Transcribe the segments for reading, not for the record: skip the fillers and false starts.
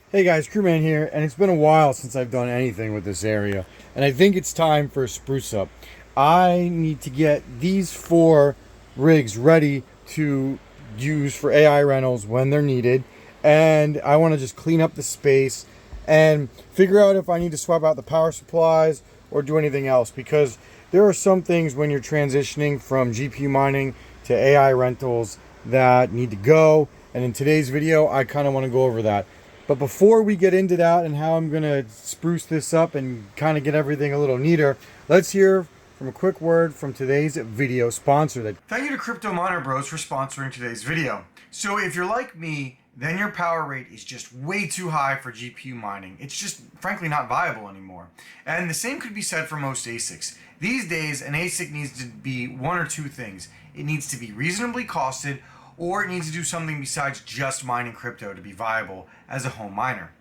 Hey guys, Crewman here, and it's been a while since I've done anything with this area, and I think it's time for a spruce up. I need to get these four rigs ready to use for AI rentals when they're needed, and I want to just clean up the space and figure out if I need to swap out the power supplies or do anything else, because there are some things when you're transitioning from GPU mining to AI rentals that need to go, and in today's video I kind of want to go over that. But before we get into that and how I'm going to spruce this up and kind of get everything a little neater, let's hear from a quick word from today's video sponsor. Thank you to Crypto Miner Bros for sponsoring today's video. So if you're like me, then your power rate is just way too high for GPU mining. It's just frankly not viable anymore. And the same could be said for most ASICs. These days, an ASIC needs to be one or two things. It needs to be reasonably costed, or it needs to do something besides just mining crypto to be viable as a home miner.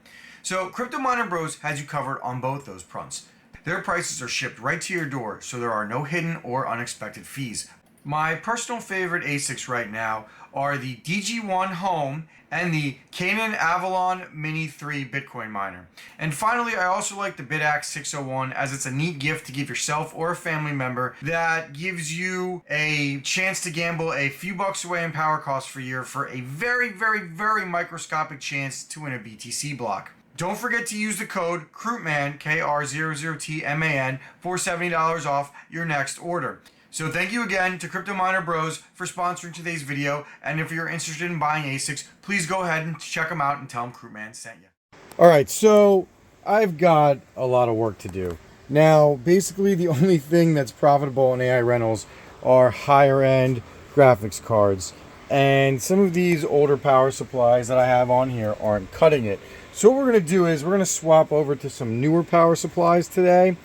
So Crypto Miner Bros has you covered on both those fronts. Their prices are shipped right to your door, so there are no hidden or unexpected fees. My personal favorite ASICs right now are the DG1 Home and the Canaan Avalon Mini 3 Bitcoin miner. And finally, I also like the BitAxe 601, as it's a neat gift to give yourself or a family member that gives you a chance to gamble a few bucks away in power costs per year for a very, very, very microscopic chance to win a BTC block. Don't forget to use the code KRUTMAN, KR00TMAN, for $70 off your next order. So thank you again to Crypto Miner Bros for sponsoring today's video, and if you're interested in buying ASICs, please go ahead and check them out and tell them Crewman sent you. Alright, so I've got a lot of work to do. Now, basically the only thing that's profitable in AI rentals are higher end graphics cards, and some of these older power supplies that I have on here aren't cutting it. So what we're going to do is we're going to swap over to some newer power supplies today,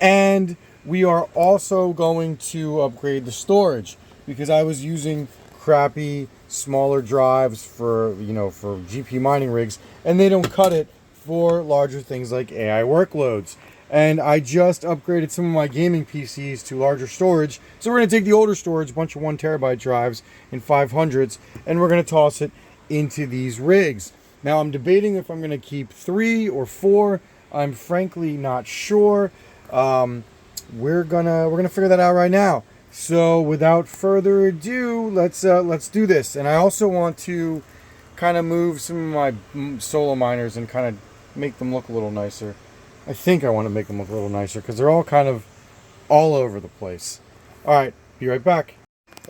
and we are also going to upgrade the storage, because I was using crappy smaller drives for GPU mining rigs, and they don't cut it for larger things like AI workloads. And I just upgraded some of my gaming PCs to larger storage, so we're going to take the older storage, a bunch of 1 terabyte drives in 500s, and we're going to toss it into these rigs. Now I'm debating if I'm going to keep 3 or 4. I'm frankly not sure. We're gonna figure that out right now. So without further ado, let's do this. And I also want to kind of move some of my solo miners and kind of make them look a little nicer. I think I want to make them look a little nicer because they're all kind of all over the place. All right, be right back.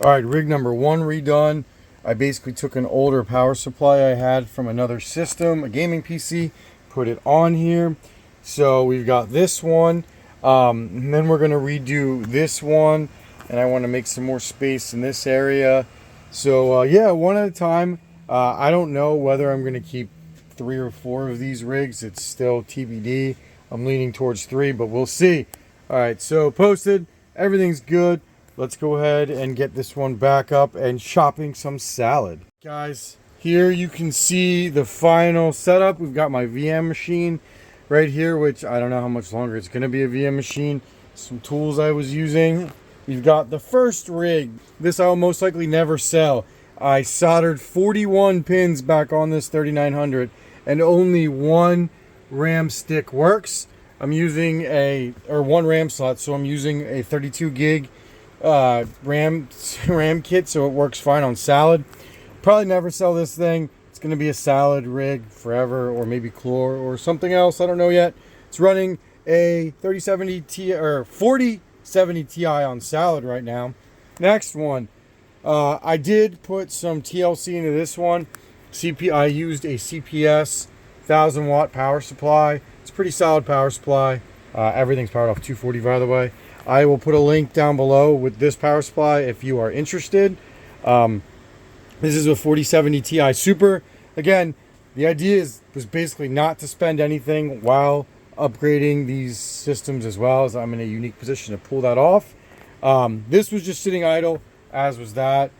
All right, rig number 1 redone. I basically took an older power supply I had from another system, a gaming PC, put it on here. So we've got this one. And then we're going to redo this one, and I want to make some more space in this area. So yeah, one at a time. I don't know whether I'm going to keep 3 or 4 of these rigs. It's still TBD. I'm leaning towards 3, but we'll see. Alright, so posted, everything's good. Let's go ahead and get this one back up and chopping some salad. Guys, here you can see the final setup. We've got my VM machine right here, which I don't know how much longer it's going to be a VM machine. Some tools I was using. We've got the first rig. This I will most likely never sell. I soldered 41 pins back on this 3900, and only one RAM stick works. I'm using one RAM slot, so I'm using a 32 gig RAM kit, so it works fine on Salad. Probably never sell this thing. It's going to be a Salad rig forever, or maybe Chlor or something else. I don't know yet. It's running a 3070 Ti or 4070 Ti on Salad right now. Next one, I did put some TLC into this one. I used a CPS 1000 watt power supply. It's a pretty solid power supply. Everything's powered off 240, by the way. I will put a link down below with this power supply if you are interested. This is a 4070 Ti Super. Again, the idea was basically not to spend anything while upgrading these systems, as well as I'm in a unique position to pull that off. This was just sitting idle, as was that.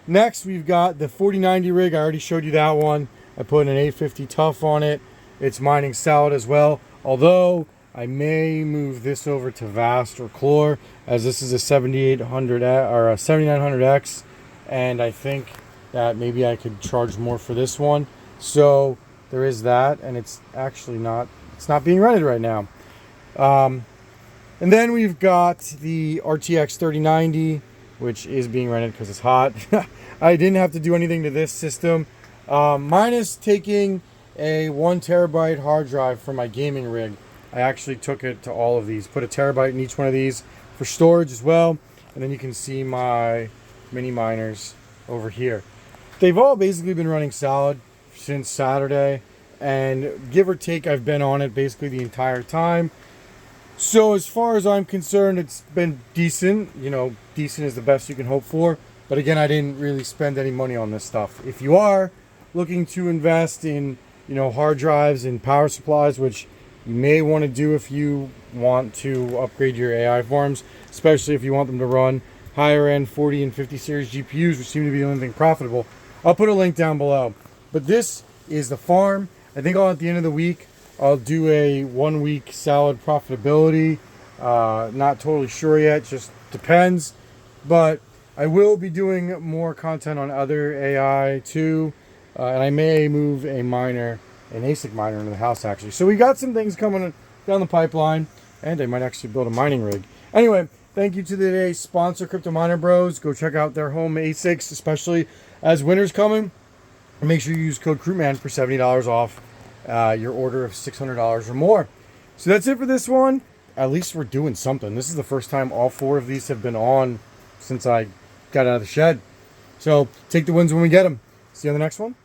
Next, we've got the 4090 rig. I already showed you that one. I put an 850 Tough on it. It's mining Salad as well, although I may move this over to Vast or Chlor, as this is a 7800 or a 7900X, and I think that maybe I could charge more for this one. So there is that, and it's actually not, it's not being rented right now. And then we've got the RTX 3090, which is being rented because it's hot. I didn't have to do anything to this system. Minus taking a 1 terabyte hard drive for my gaming rig. I actually took it to all of these, put a terabyte in each one of these for storage as well. And then you can see my mini miners over here. They've all basically been running solid since Saturday, and give or take, I've been on it basically the entire time. So as far as I'm concerned, it's been decent. You know, decent is the best you can hope for. But again, I didn't really spend any money on this stuff. If you are looking to invest in, you know, hard drives and power supplies, which you may want to do if you want to upgrade your AI farms, especially if you want them to run higher end 40 and 50 series GPUs, which seem to be the only thing profitable. I'll put a link down below. But this is the farm. I think at the end of the week, I'll do a 1 week salad profitability. Not totally sure yet, just depends. But I will be doing more content on other AI too. And I may move a miner, an ASIC miner into the house actually. So we got some things coming down the pipeline, and I might actually build a mining rig. Anyway, thank you to today's sponsor, Crypto Miner Bros. Go check out their home ASICs, especially as winter's coming. And make sure you use code CREWMAN for $70 off your order of $600 or more. So that's it for this one. At least we're doing something. This is the first time all 4 of these have been on since I got out of the shed. So take the wins when we get them. See you on the next one.